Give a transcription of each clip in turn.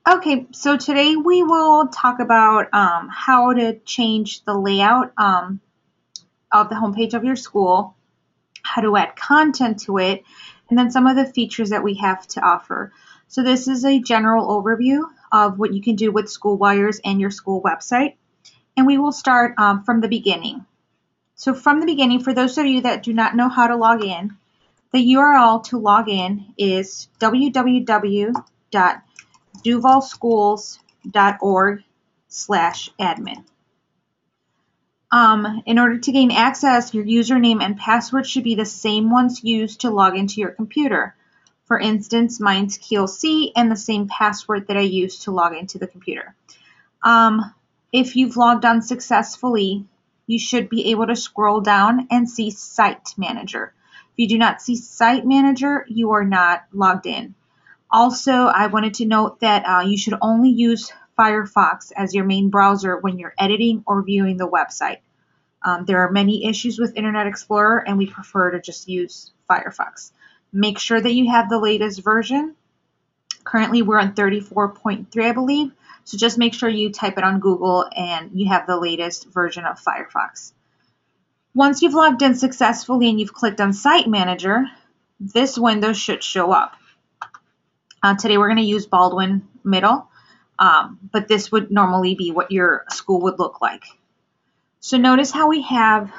Okay, so today we will talk about how to change the layout of the homepage of your school, how to add content to it, and then some of the features that we have to offer. So this is a general overview of what you can do with SchoolWires and your school website. And we will start from the beginning. So from the beginning, for those of you that do not know how to log in, the URL to log in is www.duvalschools.org/admin. In order to gain access, your username and password should be the same ones used to log into your computer. For instance, mine's KeelC and the same password that I use to log into the computer. If you've logged on successfully, you should be able to scroll down and see Site Manager. If you do not see Site Manager, you are not logged in. Also, I wanted to note that you should only use Firefox as your main browser when you're editing or viewing the website. There are many issues with Internet Explorer, and we prefer to just use Firefox. Make sure that you have the latest version. Currently, we're on 34.3, I believe. So just make sure you type it on Google and you have the latest version of Firefox. Once you've logged in successfully and you've clicked on Site Manager, this window should show up. Today we're going to use Baldwin Middle, but this would normally be what your school would look like. So notice how we have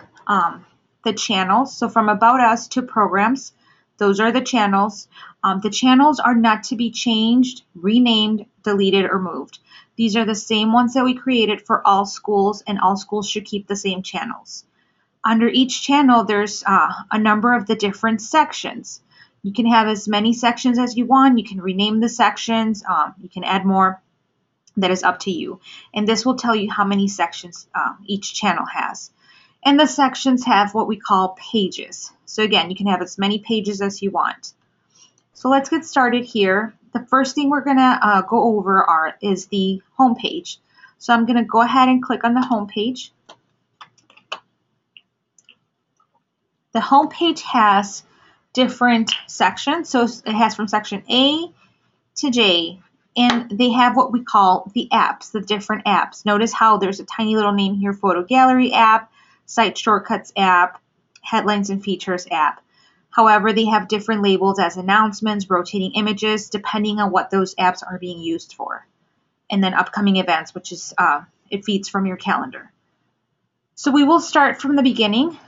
the channels. So from About Us to Programs, those are the channels. The channels are not to be changed, renamed, deleted, or moved. These are the same ones that we created for all schools, and all schools should keep the same channels. Under each channel, there's a number of the different sections. You can have as many sections as you want. You can rename the sections. You can add more. That is up to you. And this will tell you how many sections each channel has. And the sections have what we call pages. So again, you can have as many pages as you want. So let's get started here. The first thing we're going to go over is the home page. So I'm going to go ahead and click on the home page. The home page has different sections. So it has from section A to J. And they have what we call the apps, the different apps. Notice how there's a tiny little name here, Photo Gallery app, Site Shortcuts app, Headlines and Features app. However, they have different labels as announcements, rotating images, depending on what those apps are being used for. And then upcoming events, which is, it feeds from your calendar. So we will start from the beginning.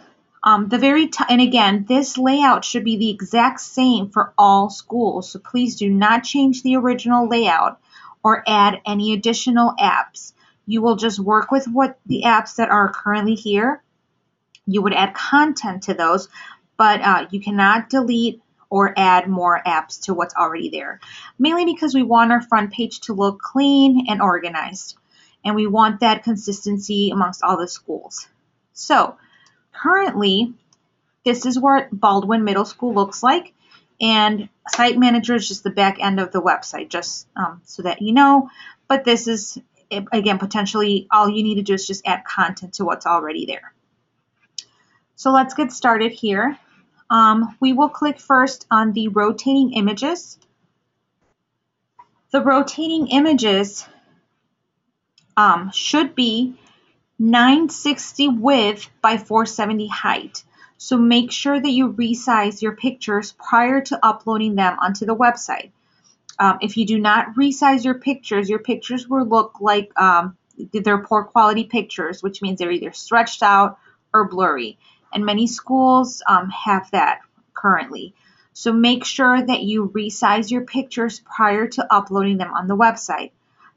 And again, this layout should be the exact same for all schools. So please do not change the original layout or add any additional apps. You will just work with the apps that are currently here. You would add content to those, but you cannot delete or add more apps to what's already there. Mainly because we want our front page to look clean and organized. And we want that consistency amongst all the schools. So currently, this is what Baldwin Middle School looks like, and Site Manager is just the back end of the website, just so that you know. But this is, again, potentially all you need to do is just add content to what's already there. So let's get started here. We will click first on the rotating images. The rotating images should be 960 width by 470 height. So make sure that you resize your pictures prior to uploading them onto the website. If you do not resize your pictures will look like they're poor quality pictures, which means they're either stretched out or blurry. And many schools have that currently. So make sure that you resize your pictures prior to uploading them on the website.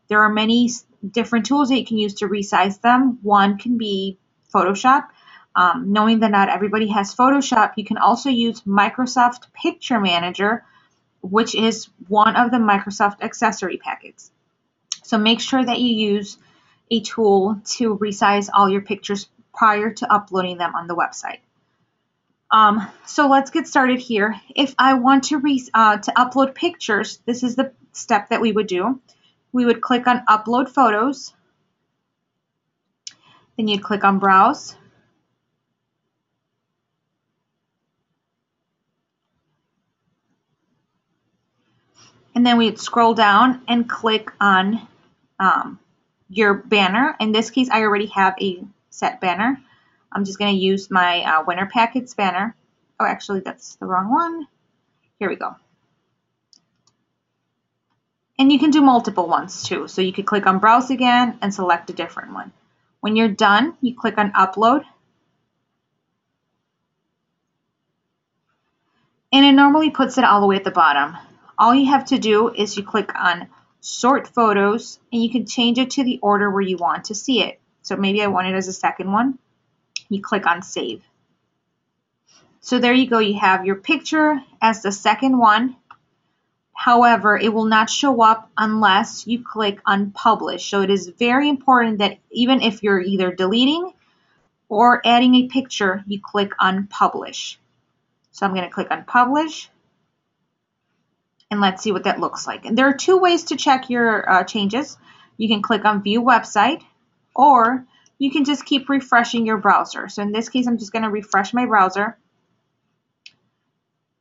There are many different tools that you can use to resize them. One can be Photoshop. Knowing that not everybody has Photoshop, you can also use Microsoft Picture Manager, which is one of the Microsoft accessory packets. So make sure that you use a tool to resize all your pictures prior to uploading them on the website. So let's get started here. If I want to upload pictures, this is the step that we would do. We would click on Upload Photos. Then you'd click on Browse. And then we'd scroll down and click on your banner. In this case, I already have a set banner. I'm just going to use my Winter Packets banner. Oh, actually, that's the wrong one. Here we go. And you can do multiple ones too. So you could click on Browse again and select a different one. When you're done, you click on Upload. And it normally puts it all the way at the bottom. All you have to do is you click on Sort Photos, and you can change it to the order where you want to see it. So maybe I want it as a second one. You click on Save. So there you go. You have your picture as the second one. However, it will not show up unless you click on Publish. So it is very important that even if you're either deleting or adding a picture, you click on Publish. So I'm going to click on Publish. And let's see what that looks like. And there are two ways to check your changes. You can click on View Website, or you can just keep refreshing your browser. So in this case, I'm just going to refresh my browser.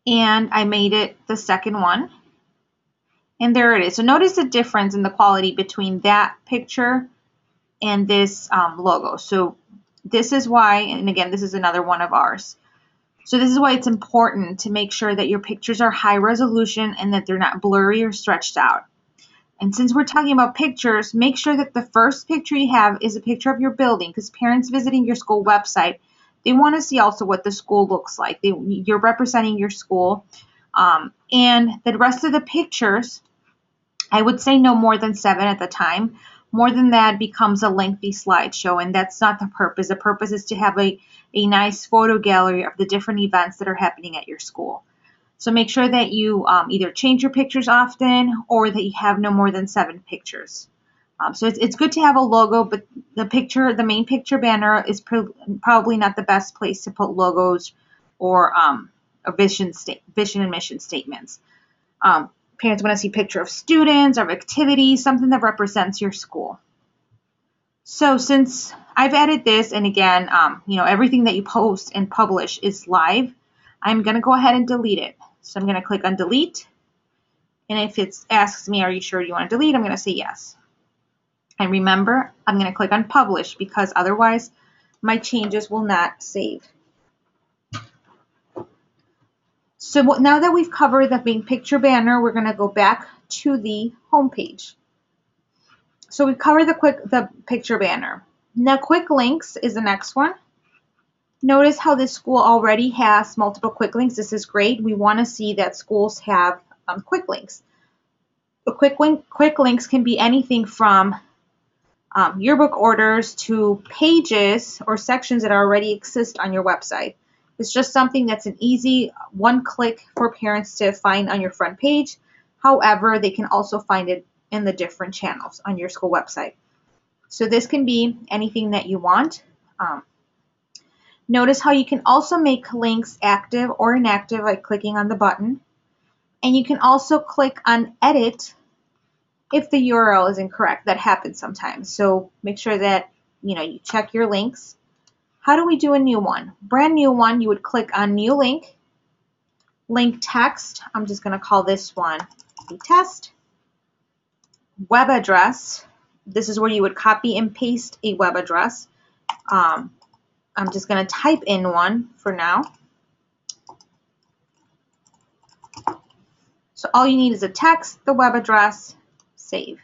And I made it the second one. And there it is. So notice the difference in the quality between that picture and this logo. So this is why, and again, this is another one of ours. So this is why it's important to make sure that your pictures are high resolution and that they're not blurry or stretched out. And since we're talking about pictures, make sure that the first picture you have is a picture of your building, because parents visiting your school website, they want to see also what the school looks like. You're representing your school. And the rest of the pictures, I would say no more than 7 at the time. More than that becomes a lengthy slideshow, and that's not the purpose. The purpose is to have a nice photo gallery of the different events that are happening at your school. So make sure that you either change your pictures often or that you have no more than 7 pictures. So it's good to have a logo, but the main picture banner is probably not the best place to put logos or a vision and mission statements. Parents want to see a picture of students, of activities, something that represents your school. So since I've added this, and again, everything that you post and publish is live, I'm going to go ahead and delete it. So I'm going to click on Delete. And if it asks me, are you sure you want to delete? I'm going to say yes. And remember, I'm going to click on Publish because otherwise my changes will not save. So now that we've covered the main picture banner, we're going to go back to the home page. So we've covered the picture banner. Now quick links is the next one. Notice how this school already has multiple quick links. This is great. We want to see that schools have quick links. The quick links can be anything from yearbook orders to pages or sections that already exist on your website. It's just something that's an easy one click for parents to find on your front page. However, they can also find it in the different channels on your school website. So this can be anything that you want. Notice how you can also make links active or inactive by clicking on the button. And you can also click on Edit if the URL is incorrect. That happens sometimes. So make sure that you check your links. How do we do a new one? Brand new one, you would click on New Link, Link Text. I'm just going to call this one a test. Web address. This is where you would copy and paste a web address. I'm just going to type in one for now. So all you need is a text, the web address, save.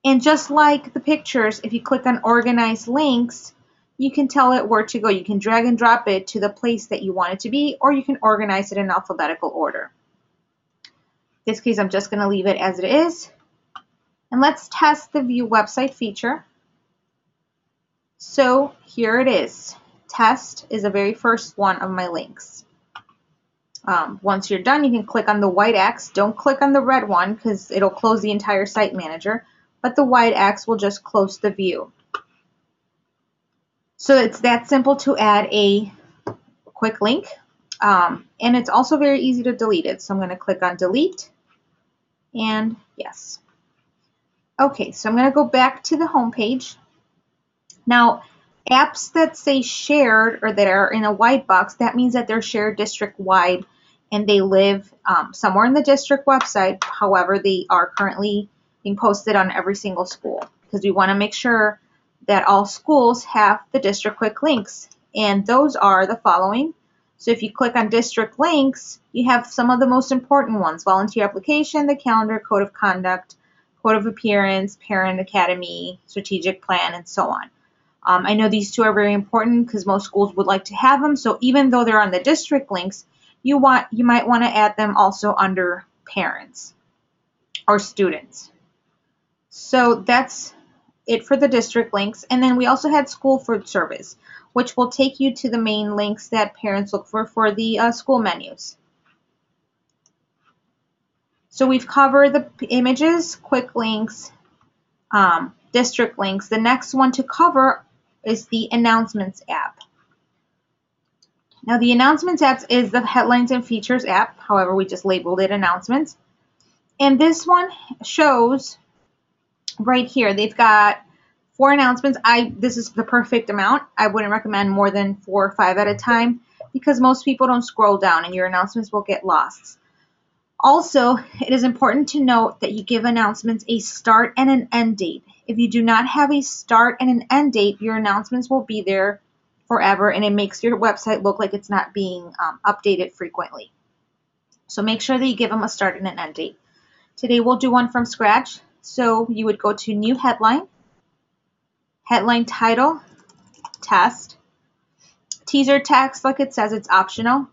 And just like the pictures, if you click on Organize Links, you can tell it where to go. You can drag and drop it to the place that you want it to be, or you can organize it in alphabetical order. In this case, I'm just going to leave it as it is. And let's test the View Website feature. So here it is. Test is the very first one of my links. Once you're done, you can click on the white X. Don't click on the red one because it'll close the entire site manager, but the white X will just close the view. So it's that simple to add a quick link, and it's also very easy to delete it. So I'm going to click on Delete, and yes. Okay, so I'm going to go back to the home page. Now, apps that say shared or that are in a white box, that means that they're shared district-wide and they live somewhere in the district website. However, they are currently being posted on every single school because we want to make sure that all schools have the district quick links, and those are the following. So if you click on district links, you have some of the most important ones: volunteer application, the calendar, code of conduct, code of appearance, parent academy, strategic plan, and so on. I know these two are very important because most schools would like to have them. So even though they're on the district links, you might want to add them also under parents or students. So that's it for the district links. And then we also had school food service, which will take you to the main links that parents look for the school menus. So we've covered the images, quick links, district links. The next one to cover is the Announcements app. Now the Announcements app is the Headlines and Features app. However, we just labeled it Announcements. And this one shows right here, they've got 4 announcements. This is the perfect amount. I wouldn't recommend more than 4 or 5 at a time because most people don't scroll down and your announcements will get lost. Also, it is important to note that you give announcements a start and an end date. If you do not have a start and an end date, your announcements will be there forever, and it makes your website look like it's not being updated frequently. So make sure that you give them a start and an end date. Today we'll do one from scratch. So you would go to New Headline, Headline Title, Test, Teaser Text, like it says, it's optional.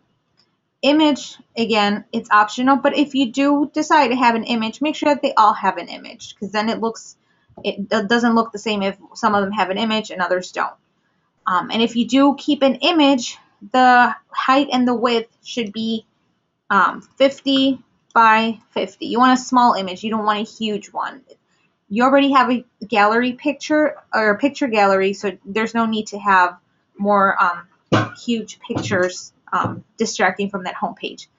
Image, again, it's optional, but if you do decide to have an image, make sure that they all have an image, because then it doesn't look the same if some of them have an image and others don't. And if you do keep an image, the height and the width should be 50 by 50. You want a small image. You don't want a huge one. You already have a gallery picture or a picture gallery, so there's no need to have more huge pictures distracting from that home page.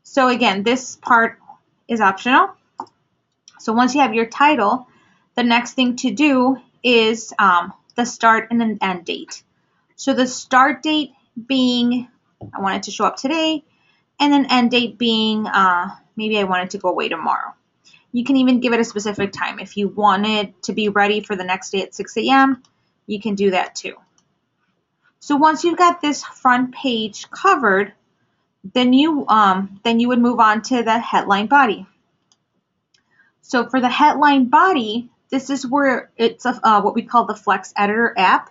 So again, this part is optional. So once you have your title, the next thing to do is the start and an end date. So the start date being, I want it to show up today, and then end date being, maybe I want it to go away tomorrow. You can even give it a specific time. If you want it to be ready for the next day at 6 a.m., you can do that too. So once you've got this front page covered, then you would move on to the headline body. So for the headline body, this is where it's what we call the Flex Editor app,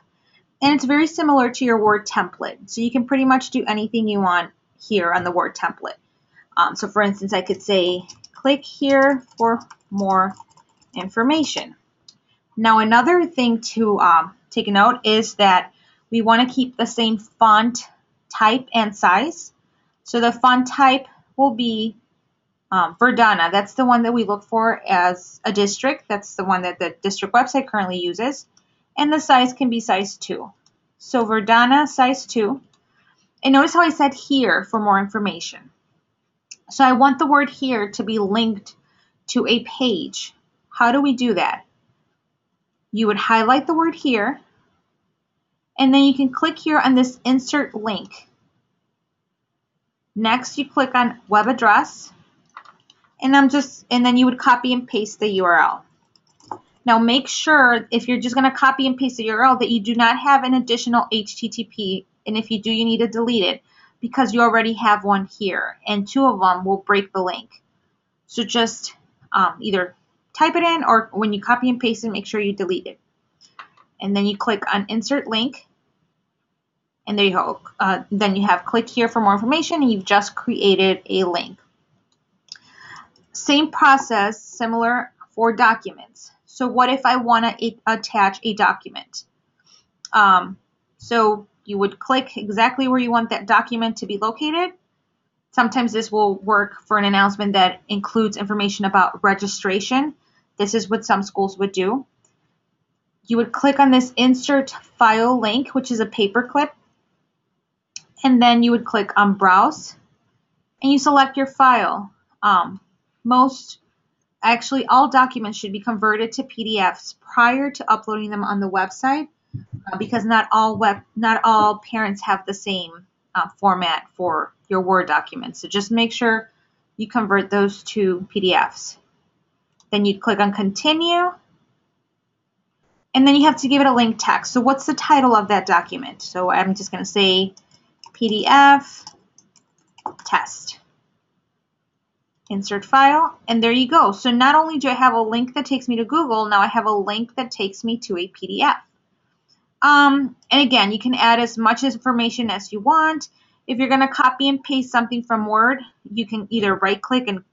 and it's very similar to your Word template. So you can pretty much do anything you want here on the Word template. So for instance, I could say, click here for more information. Now another thing to take a note is that we want to keep the same font type and size. So the font type will be Verdana. That's the one that we look for as a district. That's the one that the district website currently uses. And the size can be size 2. So Verdana size 2. And notice how I said here for more information. So I want the word here to be linked to a page. How do we do that? You would highlight the word here, and then you can click here on this insert link. Next, you click on web address, and then you would copy and paste the URL. Now make sure if you're just going to copy and paste the URL that you do not have an additional HTTP, and if you do, you need to delete it because you already have one here, and 2 of them will break the link. So just either type it in, or when you copy and paste it, make sure you delete it. And then you click on insert link, and there you go. Then you have click here for more information, and you've just created a link. Same process, similar for documents. So what if I want to attach a document? So you would click exactly where you want that document to be located. Sometimes this will work for an announcement that includes information about registration. This is what some schools would do. You would click on this insert file link, which is a paperclip, and then you would click on browse, and you select your file. Actually, all documents should be converted to PDFs prior to uploading them on the website, because not all parents have the same format for your Word documents. So just make sure you convert those to PDFs. Then you'd click on continue, and then you have to give it a link text. So what's the title of that document? So I'm just going to say PDF test. Insert file, and there you go. So not only do I have a link that takes me to Google, now I have a link that takes me to a PDF. And again, you can add as much information as you want. If you're going to copy and paste something from Word, you can either right click and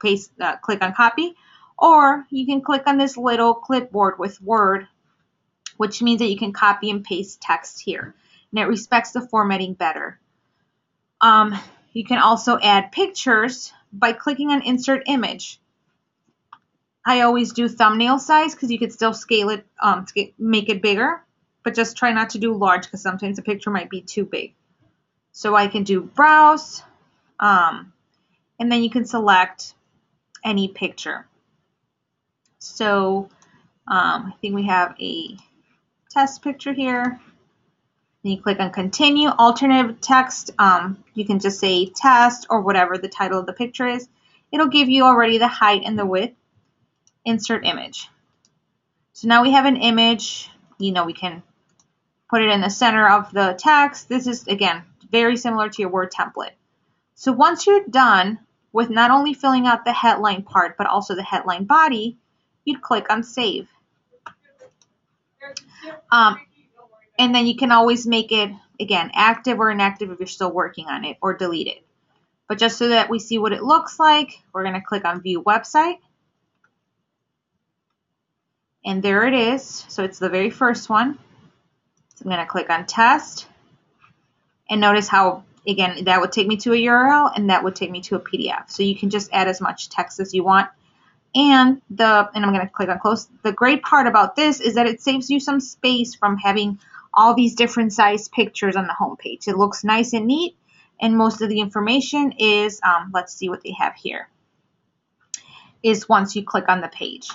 paste, click on copy, or you can click on this little clipboard with Word, which means that you can copy and paste text here, and it respects the formatting better. You can also add pictures by clicking on insert image. I always do thumbnail size because you could still scale it, make it bigger, but just try not to do large because sometimes the picture might be too big. So I can do browse, and then you can select any picture. So I think we have a test picture here. Then you click on continue. Alternative text, you can just say test or whatever the title of the picture is. It'll give you already the height and the width. Insert image. So now we have an image. We can put it in the center of the text. This is, again, very similar to your Word template. So once you're done with not only filling out the headline part, but also the headline body, you'd click on save. And then you can always make it, again, active or inactive if you're still working on it, or delete it. But just so that we see what it looks like, we're going to click on View Website. And there it is. So it's the very first one. So I'm going to click on Test. And notice how, again, that would take me to a URL, and that would take me to a PDF. So you can just add as much text as you want. And I'm going to click on Close. The great part about this is that it saves you some space from having all these different size pictures on the home page. It looks nice and neat, and most of the information is, let's see what they have here, is once you click on the page.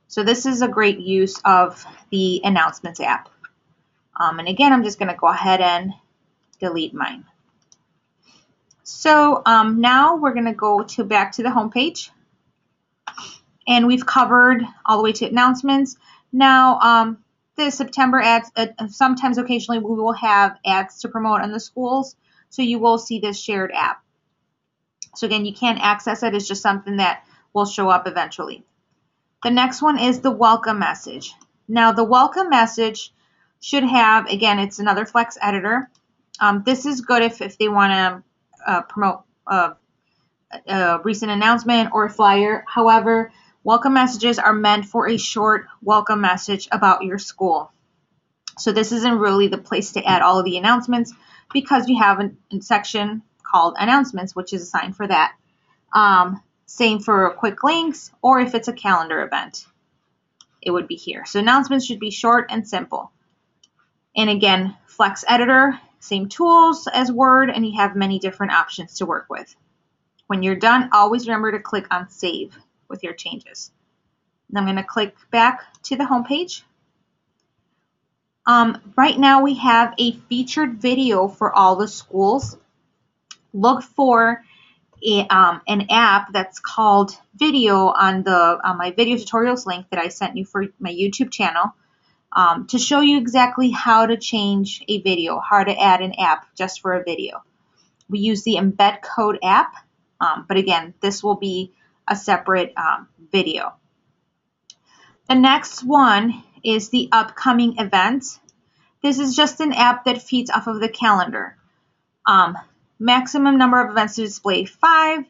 So this is a great use of the Announcements app. And again, I'm just going to go ahead and delete mine. So now we're going to go back to the home page. And we've covered all the way to announcements. Now, the September ads, sometimes occasionally we will have ads to promote on the schools. So you will see this shared app. So again, you can't access it. It's just something that will show up eventually. The next one is the welcome message. Now, the welcome message should have, again, it's another Flex editor. This is good if they want to promote a recent announcement or a flyer. However, welcome messages are meant for a short welcome message about your school. So this isn't really the place to add all of the announcements because you have a section called announcements, which is assigned for that. Same for quick links, or if it's a calendar event, it would be here. So announcements should be short and simple. And again, Flex editor, same tools as Word, and you have many different options to work with. When you're done, always remember to click on Save with your changes. And I'm going to click back to the home page. Right now we have a featured video for all the schools. Look for an app that's called Video on my video tutorials link that I sent you for my YouTube channel to show you exactly how to change a video, how to add an app just for a video. We use the Embed Code app, but again, this will be a separate video. The next one is the upcoming events. This is just an app that feeds off of the calendar. Maximum number of events to display 5,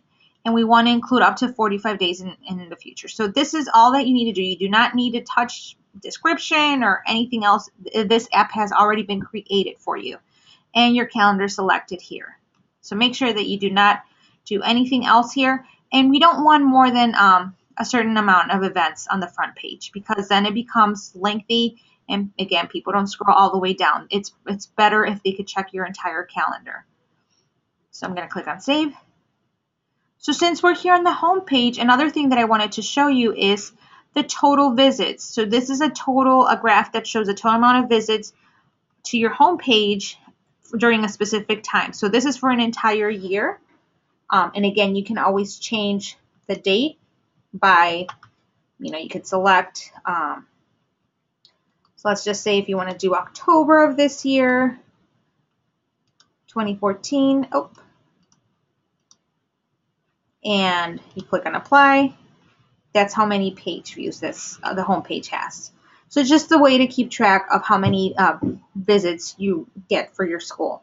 and we want to include up to 45 days in the future. So this is all that you need to do. You do not need to touch description or anything else. This app has already been created for you, and your calendar selected here. So make sure that you do not do anything else here, and we don't want more than a certain amount of events on the front page because then it becomes lengthy, and again, people don't scroll all the way down. It's better if they could check your entire calendar. So I'm going to click on Save. So since we're here on the home page, another thing that I wanted to show you is the total visits. So this is a graph that shows the total amount of visits to your home page during a specific time. So this is for an entire year. And again, you can always change the date by, you could select, so let's just say if you want to do October of this year, 2014, and you click on apply. That's how many page views the home page has. So it's just a way to keep track of how many visits you get for your school.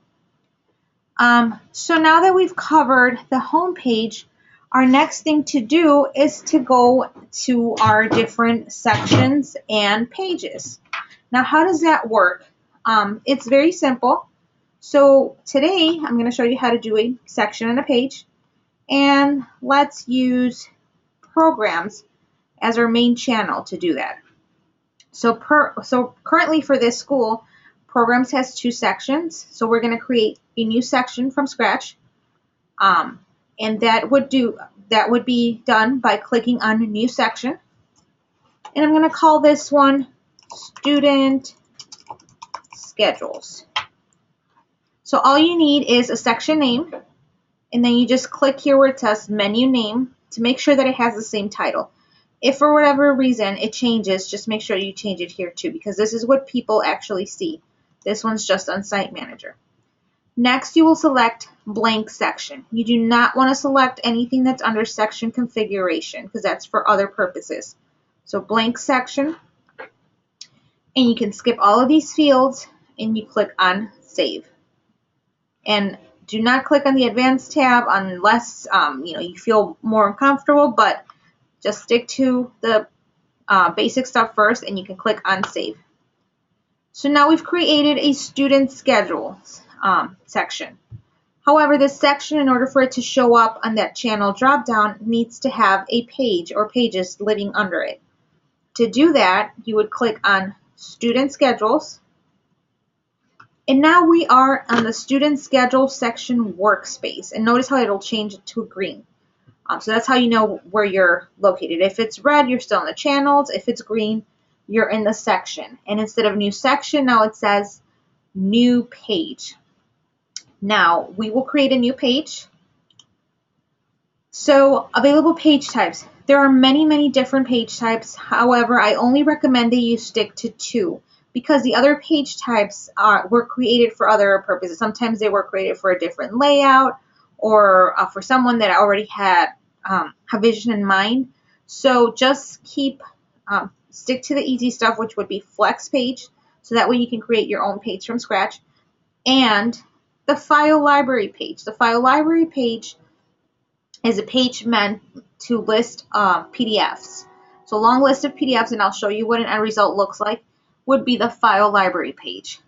So now that we've covered the home page, our next thing to do is to go to our different sections and pages. Now, how does that work? It's very simple. So today, I'm going to show you how to do a section and a page. And let's use programs as our main channel to do that. So currently for this school, programs has 2 sections. So we're going to create a new section from scratch. And that would be done by clicking on a new section. And I'm going to call this one Student Schedules. So all you need is a section name, and then you just click here where it says menu name to make sure that it has the same title. If for whatever reason it changes, just make sure you change it here too, because this is what people actually see. This one's just on Site Manager. Next, you will select blank section. You do not want to select anything that's under section configuration, because that's for other purposes. So blank section, and you can skip all of these fields, and you click on Save. And do not click on the Advanced tab unless you feel more comfortable, but just stick to the basic stuff first, and you can click on Save. So now we've created a student schedules section. However, this section, in order for it to show up on that channel dropdown, needs to have a page or pages living under it. To do that, you would click on Student Schedules. And now we are on the Student Schedule section workspace. And notice how it'll change it to green. So that's how you know where you're located. If it's red, you're still in the channels. If it's green, you're in the section. And instead of new section, now it says new page. Now, we will create a new page. So, available page types. There are many, many different page types. However, I only recommend that you stick to 2. Because the other page types were created for other purposes. Sometimes they were created for a different layout, or for someone that already had a vision in mind. So just stick to the easy stuff, which would be flex page, so that way you can create your own page from scratch, and the file library page. The file library page is a page meant to list PDFs. So a long list of PDFs, and I'll show you what an end result looks like, would be the file library page.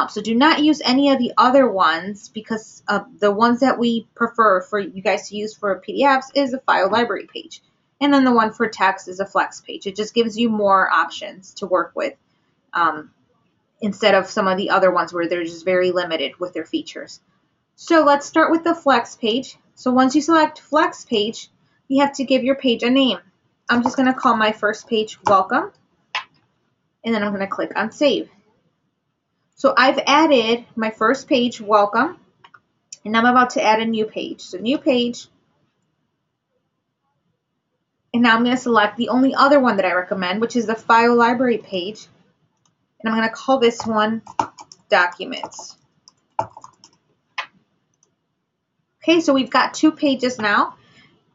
So do not use any of the other ones, because the ones that we prefer for you guys to use for PDFs is a file library page. And then the one for text is a flex page. It just gives you more options to work with instead of some of the other ones where they're just very limited with their features. So let's start with the flex page. So once you select flex page, you have to give your page a name. I'm just going to call my first page Welcome. And then I'm going to click on Save. So I've added my first page, Welcome, and I'm about to add a new page. So New Page, and now I'm going to select the only other one that I recommend, which is the File Library page, and I'm going to call this one Documents. Okay, so we've got 2 pages now,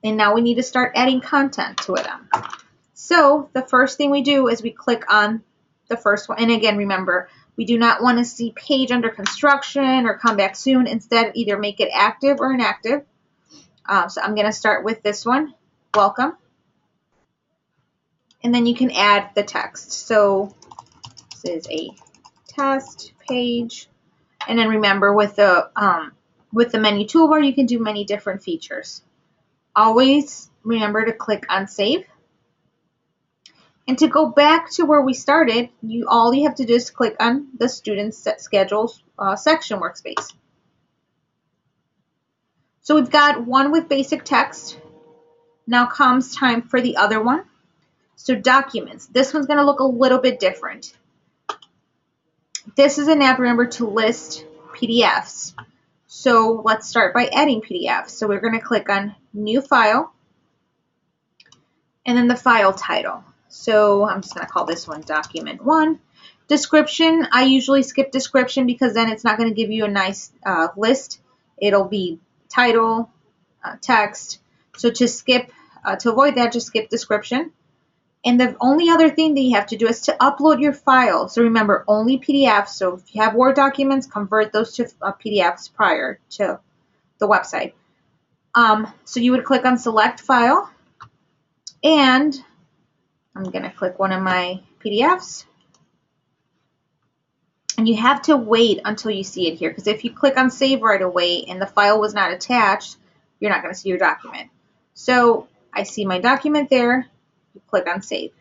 and now we need to start adding content to it. So the first thing we do is we click on the first one. And again, remember, we do not want to see page under construction or come back soon. Instead, either make it active or inactive. So I'm going to start with this one, Welcome. And then you can add the text. So this is a test page. And then remember, with the menu toolbar, you can do many different features. Always remember to click on Save. And to go back to where we started, all you have to do is click on the Student Schedules section workspace. So we've got one with basic text. Now comes time for the other one. So Documents. This one's going to look a little bit different. This is an app, remember, to list PDFs. So let's start by adding PDFs. So we're going to click on New File, and then the file title. So I'm just going to call this one Document 1. Description, I usually skip description because then it's not going to give you a nice list. It'll be title, text. So to avoid that, just skip description. And the only other thing that you have to do is to upload your file. So remember, only PDFs. So if you have Word documents, convert those to PDFs prior to the website. So you would click on Select File, and I'm going to click one of my PDFs. And you have to wait until you see it here, because if you click on Save right away and the file was not attached, you're not going to see your document. So I see my document there. You click on Save.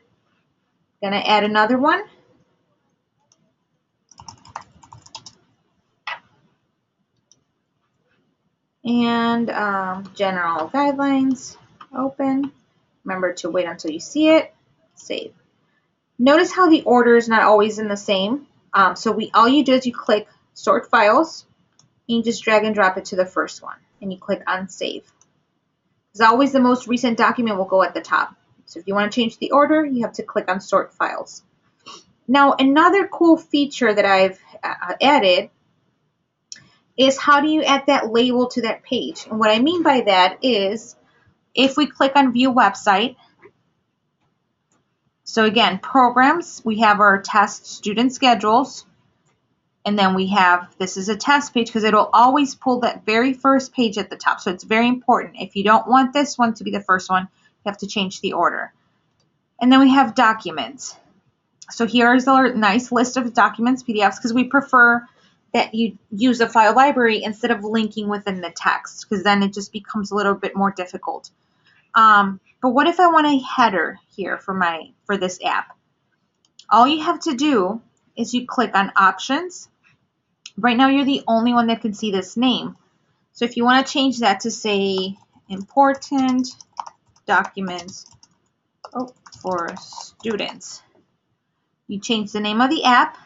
I'm going to add another one. And general guidelines, open. Remember to wait until you see it, save. Notice how the order is not always in the same. So all you do is you click Sort Files, and you just drag and drop it to the first one, and you click on Save. Because always the most recent document will go at the top. So if you want to change the order, you have to click on Sort Files. Now, another cool feature that I've added is how do you add that label to that page? And what I mean by that is if we click on View Website, so again, Programs, we have our test student schedules, and then we have, this is a test page because it'll always pull that very first page at the top. So it's very important. If you don't want this one to be the first one, you have to change the order. And then we have Documents. So here's our nice list of documents, PDFs, because we prefer that you use a file library instead of linking within the text, because then it just becomes a little bit more difficult. But what if I want a header here for this app? All you have to do is you click on Options. Right now you're the only one that can see this name. So if you want to change that to say Important Documents for Students, you change the name of the app,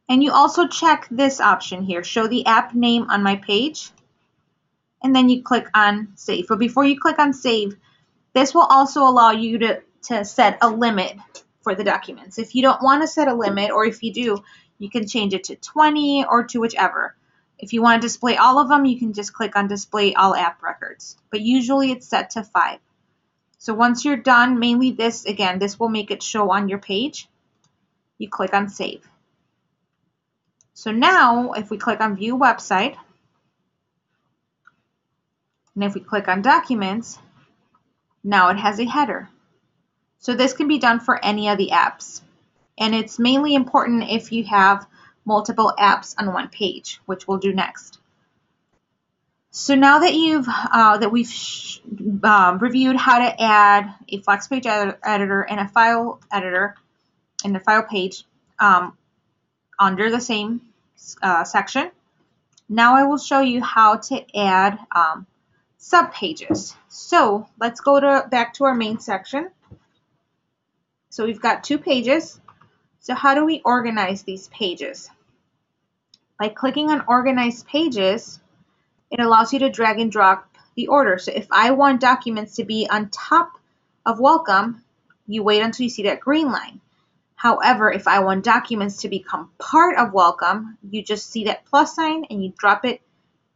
and you also check this option here, Show the App Name on my page, and then you click on Save. But before you click on Save, this will also allow you to set a limit for the documents. If you don't want to set a limit, or if you do, you can change it to 20 or to whichever. If you want to display all of them, you can just click on Display All App Records. But usually it's set to 5. So once you're done, mainly this will make it show on your page. You click on Save. So now, if we click on View Website, and if we click on Documents, now it has a header. So this can be done for any of the apps. And it's mainly important if you have multiple apps on one page, which we'll do next. So now that we've reviewed how to add a flex page editor and a file editor in the file page under the same section, now I will show you how to add subpages. So let's go back to our main section. So we've got 2 pages. So how do we organize these pages? By clicking on Organize Pages, it allows you to drag and drop the order. So if I want documents to be on top of Welcome, you wait until you see that green line. However, if I want documents to become part of Welcome, you just see that plus sign and you drop it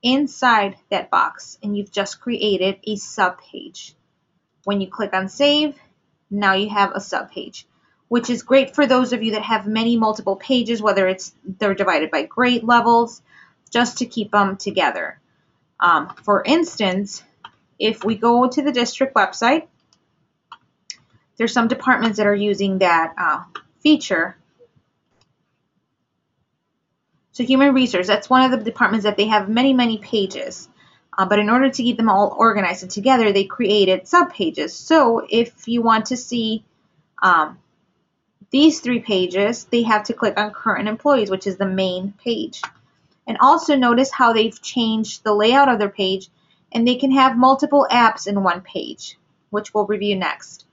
inside that box, and you've just created a subpage. When you click on Save, now you have a subpage, which is great for those of you that have multiple pages, whether they're divided by grade levels, just to keep them together. For instance, if we go to the district website, there's some departments that are using that feature. So Human Resource, that's one of the departments that they have many pages. But in order to keep them all organized and together, they created subpages. So if you want to see these 3 pages, they have to click on Current Employees, which is the main page. And also notice how they've changed the layout of their page, and they can have multiple apps in one page, which we'll review next.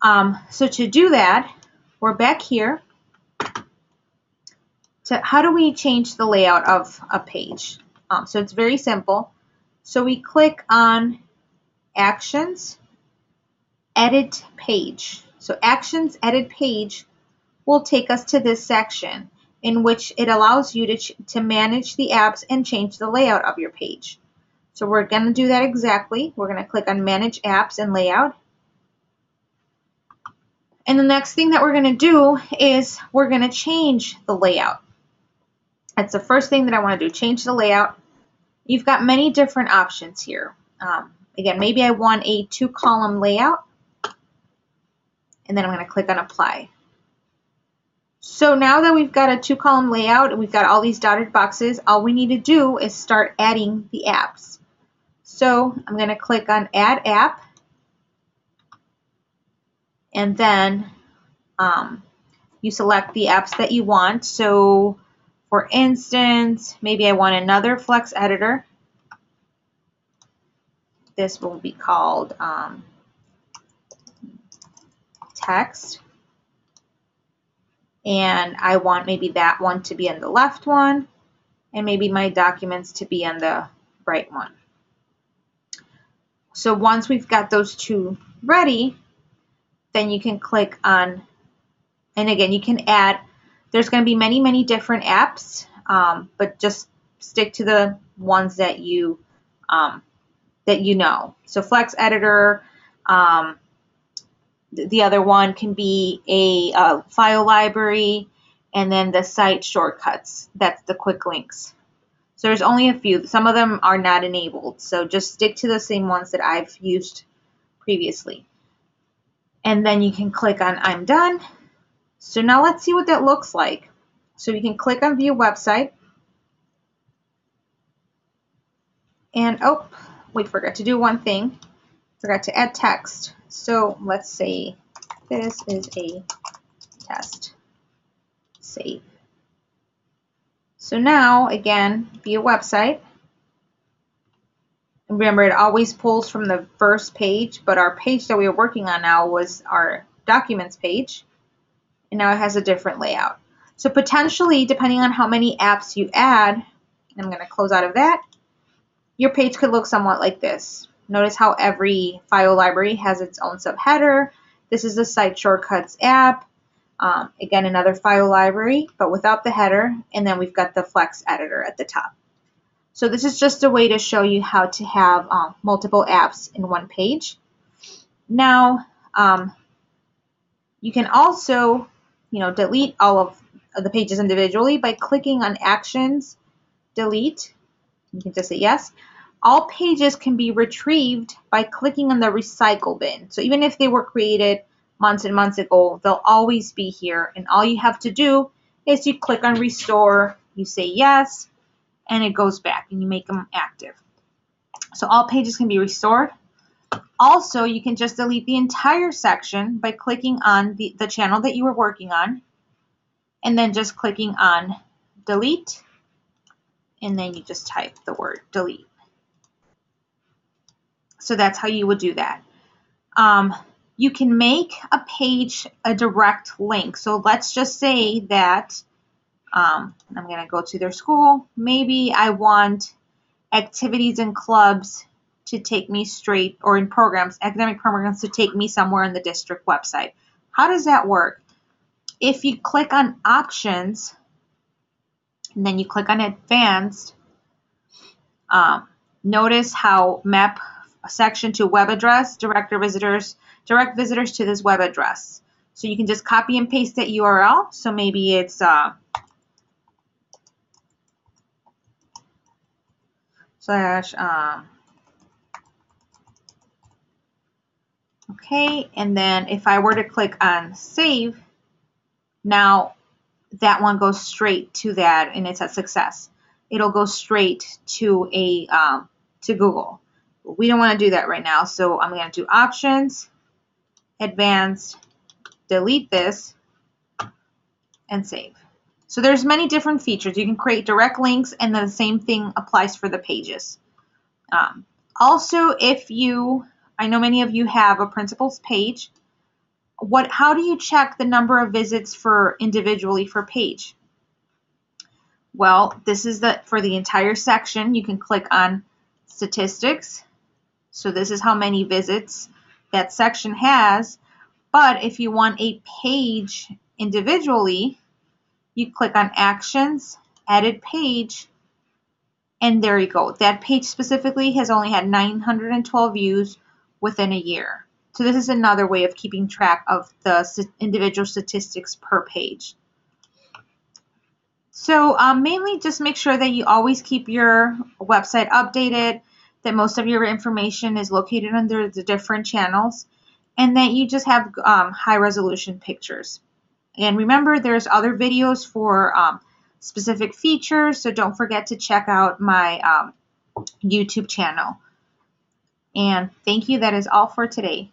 So to do that, we're back here how do we change the layout of a page? So it's very simple. So we click on Actions, Edit Page. So Actions, Edit Page will take us to this section in which it allows you to manage the apps and change the layout of your page. So we're going to do that exactly. We're going to click on Manage Apps and Layout. And the next thing that we're going to do is we're going to change the layout. That's the first thing that I want to do, change the layout. You've got many different options here. Again, maybe I want a 2-column layout, and then I'm going to click on Apply. So now that we've got a 2-column layout and we've got all these dotted boxes, all we need to do is start adding the apps. So I'm going to click on Add App, and then you select the apps that you want. So for instance, maybe I want another Flex editor. This will be called Text. And I want maybe that one to be on the left one, and maybe my documents to be on the right one. So once we've got those two ready, then you can click on, and again, you can add, there's going to be many, many different apps, but just stick to the ones that you know. So Flex Editor, the other one can be a file library, and then the site shortcuts. That's the quick links. So there's only a few. Some of them are not enabled. So just stick to the same ones that I've used previously. And then you can click on I'm done. So now let's see what that looks like. So you can click on View Website. And oh, we forgot to do one thing. Forgot to add text. So let's say this is a test. Save. So now, again, View Website. And remember, it always pulls from the first page, but our page that we were working on now was our Documents page. And now it has a different layout. So potentially, depending on how many apps you add, and I'm going to close out of that, your page could look somewhat like this. Notice how every file library has its own subheader. This is the Site Shortcuts app. Again, another file library, but without the header. And then we've got the Flex Editor at the top. So this is just a way to show you how to have multiple apps in one page. Now, you can also, delete all of the pages individually by clicking on Actions, Delete. You can just say yes. All pages can be retrieved by clicking on the recycle bin. So even if they were created months and months ago, they'll always be here. And all you have to do is you click on Restore, you say yes, and it goes back and you make them active. So all pages can be restored. Also, you can just delete the entire section by clicking on the channel that you were working on, and then just clicking on Delete, and then you just type the word delete. So that's how you would do that. You can make a page a direct link. So let's just say that I'm going to go to their school. Maybe I want activities and clubs to take me straight, or in programs, academic programs, to take me somewhere in the district website. How does that work? If you click on Options, and then you click on Advanced, notice how Map section to web address, direct visitors to this web address. So you can just copy and paste that URL. So maybe it's okay, and then if I were to click on Save, now that one goes straight to that, and it's a success. It'll go straight to to Google. We don't want to do that right now, so I'm going to do Options, Advanced, delete this, and save. So there's many different features. You can create direct links, and then the same thing applies for the pages. Also, I know many of you have a principals page. How do you check the number of visits individually for page? Well, this is for the entire section. You can click on statistics. So this is how many visits that section has. But if you want a page individually, you click on Actions, Edit Page, and there you go. That page specifically has only had 912 views within a year. So this is another way of keeping track of the individual statistics per page. So mainly just make sure that you always keep your website updated, that most of your information is located under the different channels, and that you just have high resolution pictures. And remember, there's other videos for specific features, so don't forget to check out my YouTube channel. And thank you. That is all for today.